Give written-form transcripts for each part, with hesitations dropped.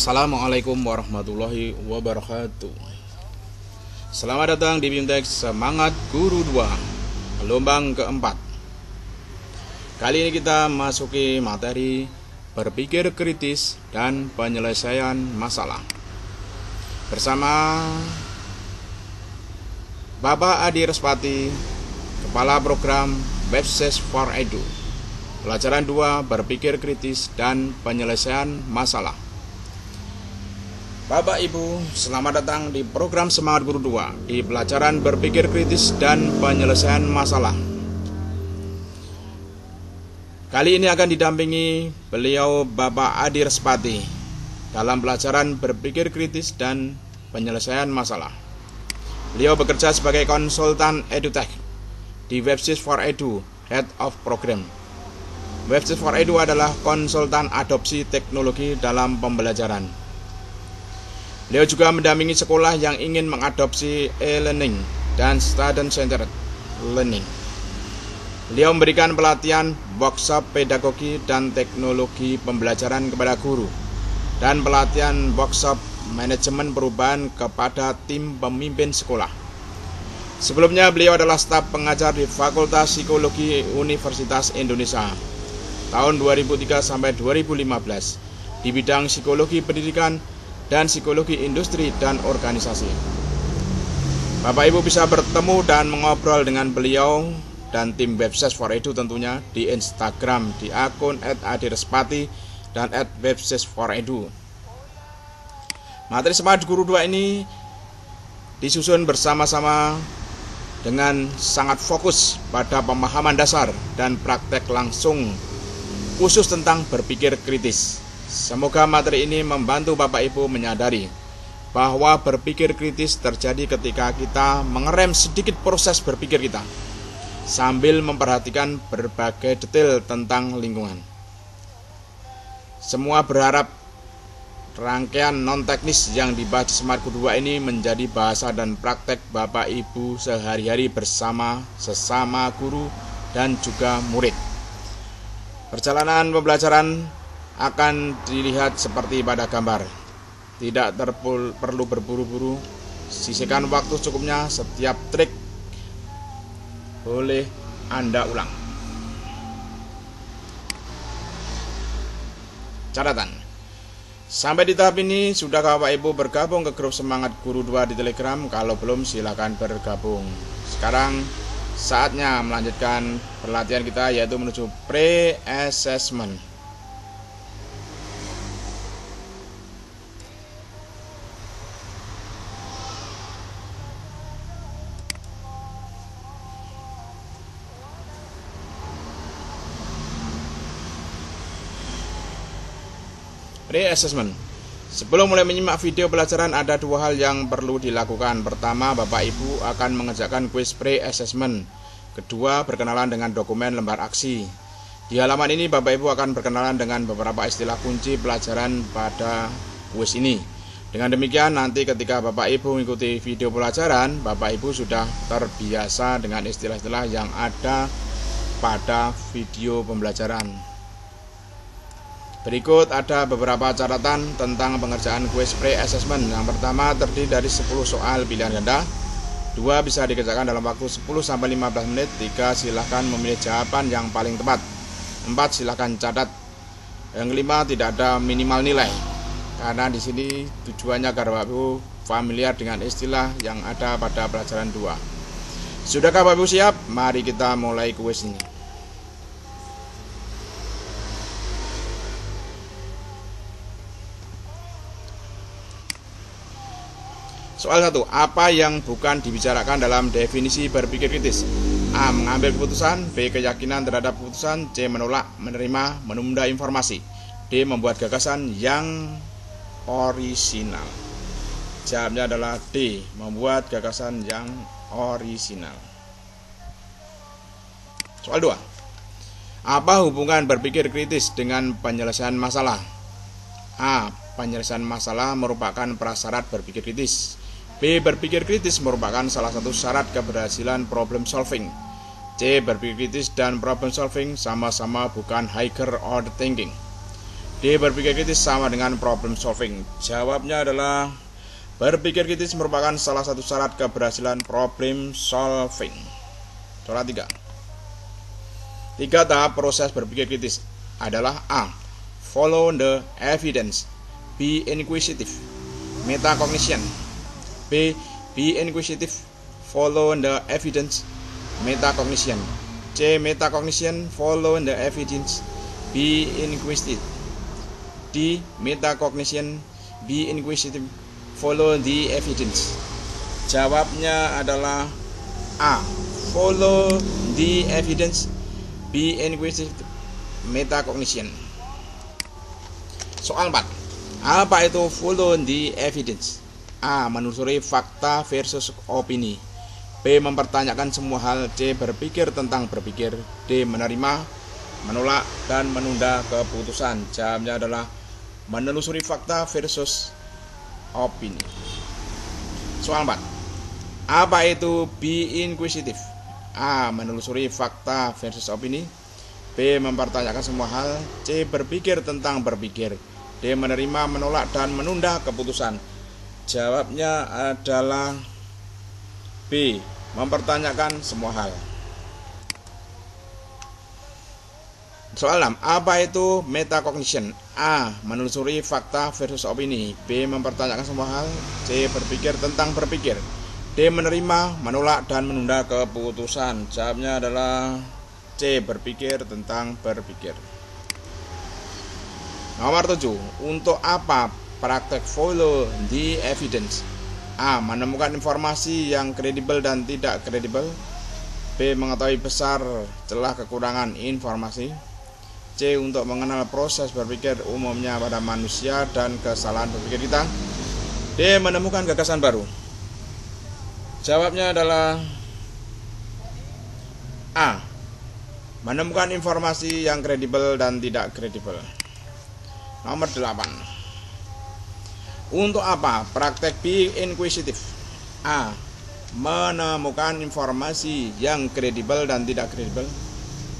Assalamualaikum warahmatullahi wabarakatuh. Selamat datang di BIMTEK Semangat Guru 2, gelombang keempat. Kali ini kita masuki materi berpikir kritis dan penyelesaian masalah bersama Bapak Adi Respati, Kepala Program Webses for Edu. Pelajaran 2, berpikir kritis dan penyelesaian masalah. Bapak Ibu, selamat datang di program Semangat Guru 2 di pelajaran berpikir kritis dan penyelesaian masalah. Kali ini akan didampingi beliau Bapak Adi Respati dalam pelajaran berpikir kritis dan penyelesaian masalah. Beliau bekerja sebagai konsultan edutech di Webses for Edu, Head of Program. Webses for Edu adalah konsultan adopsi teknologi dalam pembelajaran. Beliau juga mendampingi sekolah yang ingin mengadopsi e-learning dan student-centered learning. Beliau memberikan pelatihan, workshop pedagogi dan teknologi pembelajaran kepada guru, dan pelatihan workshop manajemen perubahan kepada tim pemimpin sekolah. Sebelumnya beliau adalah staf pengajar di Fakultas Psikologi Universitas Indonesia tahun 2003 sampai 2015 di bidang psikologi pendidikan dan psikologi industri dan organisasi. Bapak Ibu bisa bertemu dan mengobrol dengan beliau dan tim Webses for Edu tentunya di Instagram di akun @adirespati dan @websesforedu. Materi Semangat Guru 2 ini disusun bersama-sama dengan sangat fokus pada pemahaman dasar dan praktek langsung khusus tentang berpikir kritis. Semoga materi ini membantu Bapak Ibu menyadari bahwa berpikir kritis terjadi ketika kita mengerem sedikit proses berpikir kita sambil memperhatikan berbagai detail tentang lingkungan. Semua berharap rangkaian non-teknis yang dibahas di Semangat Guru 2 ini menjadi bahasa dan praktek Bapak Ibu sehari-hari bersama sesama guru dan juga murid. Perjalanan pembelajaran akan dilihat seperti pada gambar. Tidak perlu berburu-buru. Sisihkan waktu cukupnya. Setiap trik boleh Anda ulang. Catatan. Sampai di tahap ini, sudahkah Bapak Ibu bergabung ke grup Semangat Guru 2 di Telegram? Kalau belum, silakan bergabung. Sekarang saatnya melanjutkan pelatihan kita, yaitu menuju pre-assessment. Pre-assessment. Sebelum mulai menyimak video pelajaran, ada dua hal yang perlu dilakukan. Pertama, Bapak Ibu akan mengerjakan kuis pre-assessment. Kedua, berkenalan dengan dokumen lembar aksi. Di halaman ini Bapak Ibu akan berkenalan dengan beberapa istilah kunci pelajaran pada kuis ini. Dengan demikian, nanti ketika Bapak Ibu mengikuti video pelajaran, Bapak Ibu sudah terbiasa dengan istilah-istilah yang ada pada video pembelajaran. Berikut ada beberapa catatan tentang pengerjaan kuis pre-assessment. Yang pertama, terdiri dari 10 soal pilihan ganda. 2 bisa dikerjakan dalam waktu 10-15 menit. 3 silahkan memilih jawaban yang paling tepat. 4 silahkan catat. Yang kelima, tidak ada minimal nilai, karena di sini tujuannya agar Bapak Ibu familiar dengan istilah yang ada pada pelajaran 2. Sudahkah Bapak Ibu siap? Mari kita mulai kuis ini. Soal 1. Apa yang bukan dibicarakan dalam definisi berpikir kritis? A. Mengambil keputusan. B. Keyakinan terhadap keputusan. C. Menolak, menerima, menunda informasi. D. Membuat gagasan yang orisinal. Jawabnya adalah D. Membuat gagasan yang orisinal. Soal 2. Apa hubungan berpikir kritis dengan penyelesaian masalah? A. Penyelesaian masalah merupakan prasyarat berpikir kritis. B. Berpikir kritis merupakan salah satu syarat keberhasilan problem solving. C. Berpikir kritis dan problem solving sama-sama bukan higher order thinking. D. Berpikir kritis sama dengan problem solving. Jawabnya adalah berpikir kritis merupakan salah satu syarat keberhasilan problem solving. Soal 3. 3 tahap proses berpikir kritis adalah A. Follow the evidence. B. Inquisitive. Metacognition. B. Be inquisitive. Follow the evidence. Metacognition. C. Metacognition. Follow the evidence. Be inquisitive. D. Metacognition. Be inquisitive. Follow the evidence. Jawabnya adalah A. Follow the evidence. Be inquisitive. Metacognition. Soal 4. Apa itu follow the evidence? A. Menelusuri fakta versus opini. B. Mempertanyakan semua hal. C. Berpikir tentang berpikir. D. Menerima, menolak, dan menunda keputusan. Jawabnya adalah menelusuri fakta versus opini. Soal 4. Apa itu be inquisitive? A. Menelusuri fakta versus opini. B. Mempertanyakan semua hal. C. Berpikir tentang berpikir. D. Menerima, menolak, dan menunda keputusan. Jawabnya adalah B. Mempertanyakan semua hal. Soal 6. Apa itu metacognition? A. Menelusuri fakta versus opini. B. Mempertanyakan semua hal. C. Berpikir tentang berpikir. D. Menerima, menolak, dan menunda keputusan. Jawabnya adalah C. Berpikir tentang berpikir. Nomor 7. Untuk apa praktek follow the evidence? A. Menemukan informasi yang kredibel dan tidak kredibel. B. Mengetahui besar celah kekurangan informasi. C. Untuk mengenal proses berpikir umumnya pada manusia dan kesalahan berpikir kita. D. Menemukan gagasan baru. Jawabnya adalah A. Menemukan informasi yang kredibel dan tidak kredibel. Nomor 8. Untuk apa praktek be inquisitive? A. Menemukan informasi yang kredibel dan tidak kredibel.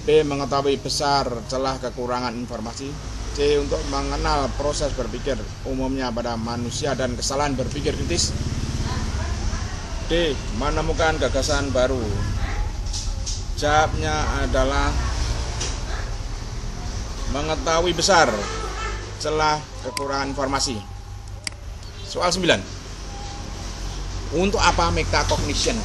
B. Mengetahui besar celah kekurangan informasi. C. Untuk mengenal proses berpikir umumnya pada manusia dan kesalahan berpikir kritis. D. Menemukan gagasan baru. Jawabnya adalah mengetahui besar celah kekurangan informasi. Soal 9. Untuk apa metacognition?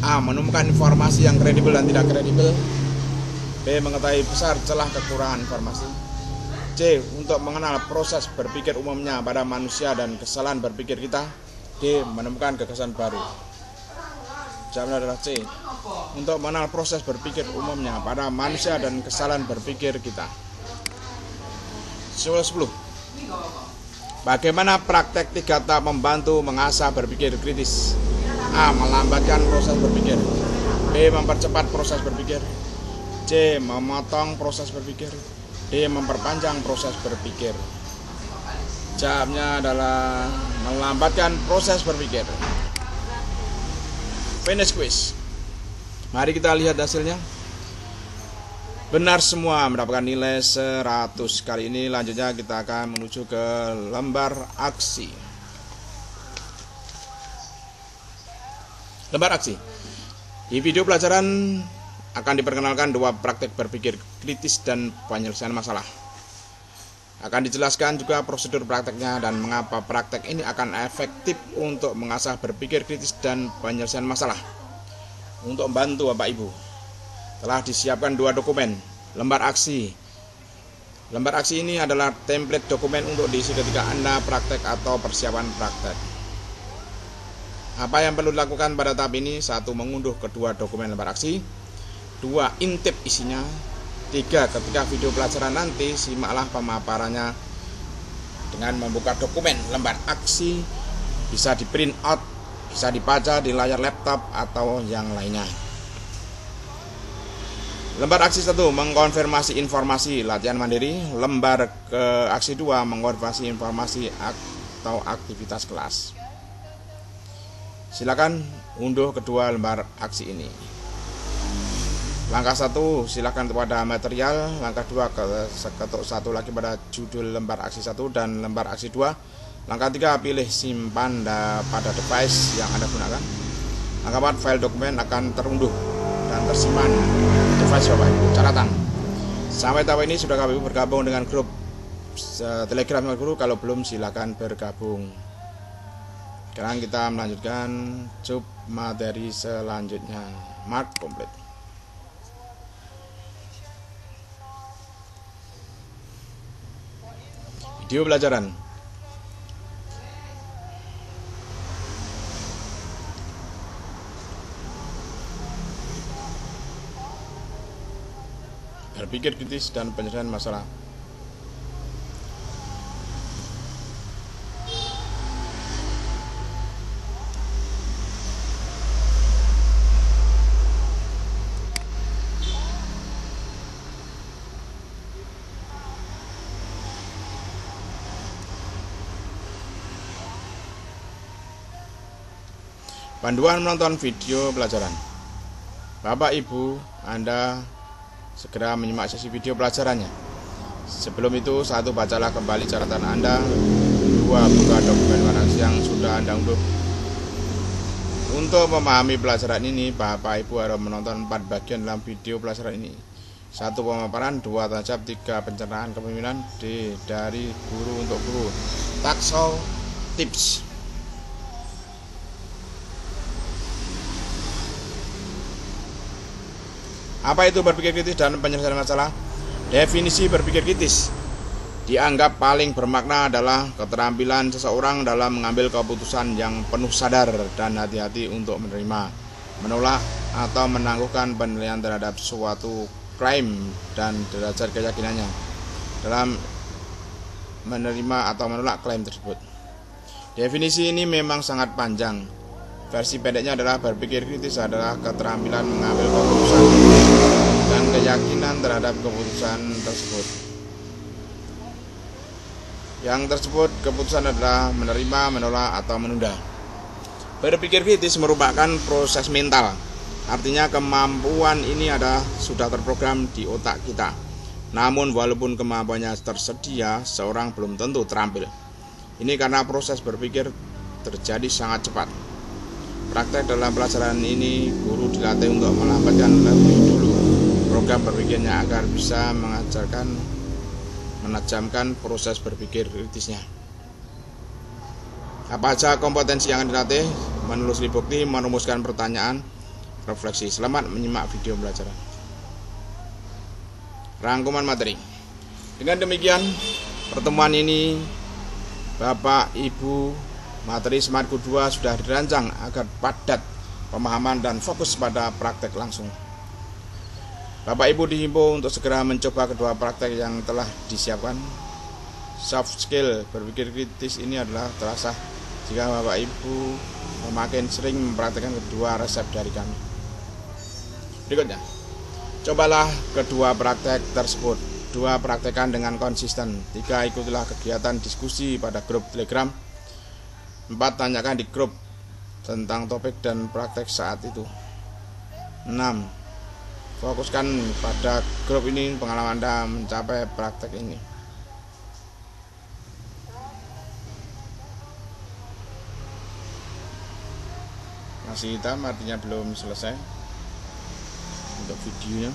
A. Menemukan informasi yang kredibel dan tidak kredibel. B. Mengetahui besar celah kekurangan informasi. C. Untuk mengenal proses berpikir umumnya pada manusia dan kesalahan berpikir kita. D. Menemukan gagasan baru. Jawabnya adalah C. Untuk mengenal proses berpikir umumnya pada manusia dan kesalahan berpikir kita. Soal 10. Bagaimana praktek 3 tahap membantu mengasah berpikir kritis? A. Melambatkan proses berpikir. B. Mempercepat proses berpikir. C. Memotong proses berpikir. D. Memperpanjang proses berpikir. Jawabnya adalah melambatkan proses berpikir. Finish quiz. Mari kita lihat hasilnya. Benar semua, mendapatkan nilai 100. Kali ini lanjutnya kita akan menuju ke lembar aksi. Lembar aksi. Di video pelajaran akan diperkenalkan 2 praktek berpikir kritis dan penyelesaian masalah. Akan dijelaskan juga prosedur prakteknya dan mengapa praktek ini akan efektif untuk mengasah berpikir kritis dan penyelesaian masalah. Untuk membantu Bapak Ibu, telah disiapkan 2 dokumen lembar aksi. Lembar aksi ini adalah template dokumen untuk diisi ketika Anda praktek atau persiapan praktek. Apa yang perlu dilakukan pada tahap ini? 1. Mengunduh kedua dokumen lembar aksi. 2. Intip isinya. 3. Ketika video pelajaran nanti, simaklah pemaparannya dengan membuka dokumen lembar aksi. Bisa di print out, bisa dibaca di layar laptop atau yang lainnya. Lembar aksi 1. Mengkonfirmasi informasi, latihan mandiri. Lembar ke aksi 2. Mengkonfirmasi informasi atau aktivitas kelas. Silakan unduh kedua lembar aksi ini. Langkah 1 silakan kepada material. Langkah 2 ketuk satu lagi pada judul lembar aksi 1 dan lembar aksi 2. Langkah 3 pilih simpan pada device yang Anda gunakan. Langkah 4 file dokumen akan terunduh dan tersimpan device Bapak Ibu. Catatan, sampai tahap ini sudah KPU bergabung dengan grup Telegram Guru? Kalau belum silakan bergabung. Sekarang kita melanjutkan sub materi selanjutnya. Mark komplit. Video pelajaran. Berpikir kritis dan penyelesaian masalah. Panduan menonton video pelajaran. Bapak Ibu, Anda segera menyimak sesi video pelajarannya. Sebelum itu, 1. Bacalah kembali catatan Anda. 2. Buka dokumen warnasi yang sudah Anda unduh. Untuk memahami pelajaran ini, Bapak Ibu harus menonton 4 bagian dalam video pelajaran ini. 1. Pemaparan, 2. Tanya jawab, 3. Pencernaan kepemimpinan, D. Dari guru untuk guru. Takso tips. Apa itu berpikir kritis dan penyelesaian masalah? Definisi berpikir kritis dianggap paling bermakna adalah keterampilan seseorang dalam mengambil keputusan yang penuh sadar dan hati-hati untuk menerima, menolak, atau menangguhkan penilaian terhadap suatu klaim dan derajat keyakinannya dalam menerima atau menolak klaim tersebut. Definisi ini memang sangat panjang. Versi pendeknya adalah berpikir kritis adalah keterampilan mengambil keputusan dan keyakinan terhadap keputusan tersebut. Yang tersebut keputusan adalah menerima, menolak, atau menunda. Berpikir kritis merupakan proses mental. Artinya kemampuan ini sudah terprogram di otak kita. Namun walaupun kemampuannya tersedia, seorang belum tentu terampil. Ini karena proses berpikir terjadi sangat cepat. Praktek dalam pelajaran ini, guru dilatih untuk melambatkan lebih dulu program berpikirnya agar bisa menajamkan proses berpikir kritisnya. Apa saja kompetensi yang dilatih? Menelusuri bukti, merumuskan pertanyaan, refleksi. Selamat menyimak video pelajaran. Rangkuman materi. Dengan demikian, pertemuan ini Bapak Ibu, materi Smart Guru 2 sudah dirancang agar padat pemahaman dan fokus pada praktek langsung. Bapak Ibu dihimbau untuk segera mencoba kedua praktek yang telah disiapkan. Soft skill berpikir kritis ini adalah terasa jika Bapak Ibu semakin sering mempraktikkan kedua resep dari kami. Berikutnya, cobalah kedua praktek tersebut. 2. Praktekkan dengan konsisten. 3. Ikutilah kegiatan diskusi pada grup Telegram. 4. Tanyakan di grup tentang topik dan praktek saat itu. 6. Fokuskan pada grup ini pengalaman Anda mencapai praktek ini. Masih hitam, artinya belum selesai untuk videonya.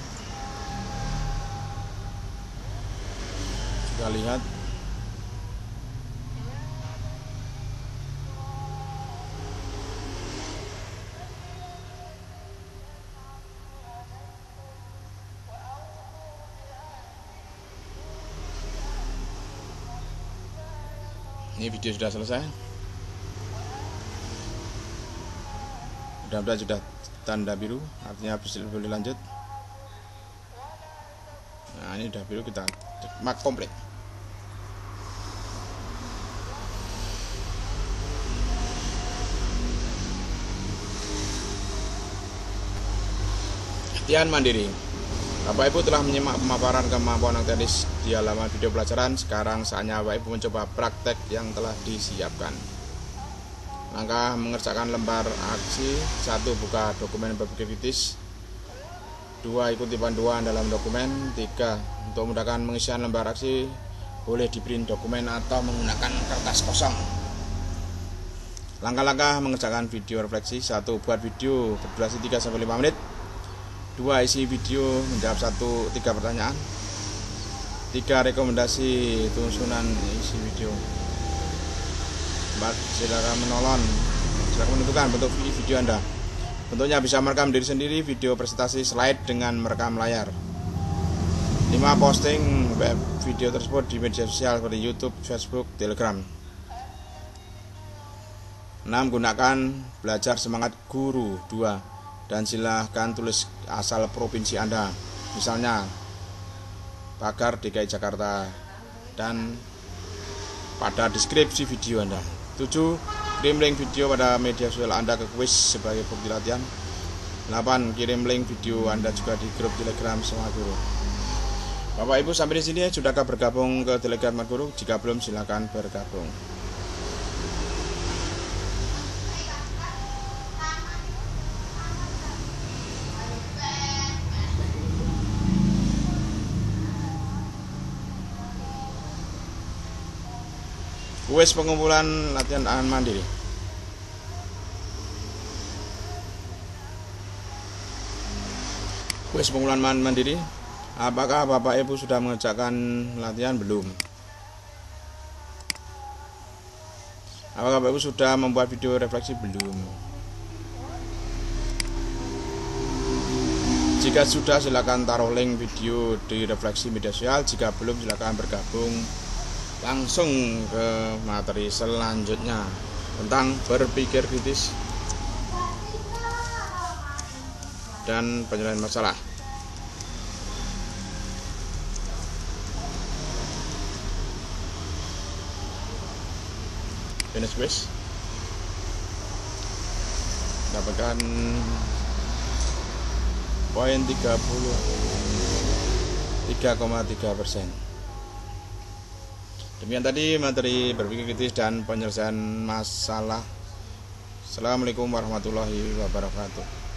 Kita lihat. Ini video sudah selesai. Mudah-mudahan sudah tanda biru, artinya boleh lanjut. Nah, ini sudah biru, kita mark komplit. Latihan mandiri. Bapak Ibu telah menyimak pemaparan kemampuan akademis di halaman video pelajaran. Sekarang saatnya Bapak Ibu mencoba praktek yang telah disiapkan. Langkah mengerjakan lembar aksi. 1. Buka dokumen berpikir kritis. 2. Ikuti panduan dalam dokumen. 3. Untuk memudahkan pengisian lembar aksi, boleh di-print dokumen atau menggunakan kertas kosong. Langkah-langkah mengerjakan video refleksi. 1. Buat video berdurasi 3-5 menit. 2. Isi video menjawab 3 pertanyaan. 3. Rekomendasi susunan isi video. 4. Silakan menentukan bentuk video Anda. Bentuknya bisa merekam diri sendiri, video presentasi, slide dengan merekam layar. 5. Posting web video tersebut di media sosial seperti YouTube, Facebook, Telegram. 6. Gunakan belajar semangat guru. 2. Dan silahkan tulis asal provinsi Anda, misalnya Pagar DKI Jakarta, dan pada deskripsi video Anda. 7. Kirim link video pada media sosial Anda ke kuis sebagai bukti latihan. 8. Kirim link video Anda juga di grup Telegram Semangat Guru. Bapak Ibu, sampai di sini sudahkah bergabung ke Telegram Semangat Guru? Jika belum, silakan bergabung. Kuis pengumpulan latihan tangan mandiri. Kuis pengumpulan mandiri. Apakah Bapak Ibu sudah mengerjakan latihan? Belum. Apakah Bapak Ibu sudah membuat video refleksi? Belum. Jika sudah, silakan taruh link video di refleksi media sosial. Jika belum, silakan bergabung langsung ke materi selanjutnya tentang berpikir kritis dan penyelesaian masalah. Finish quiz. Dapatkan poin 3,3%. Demikian tadi materi berpikir kritis dan penyelesaian masalah. Assalamualaikum warahmatullahi wabarakatuh.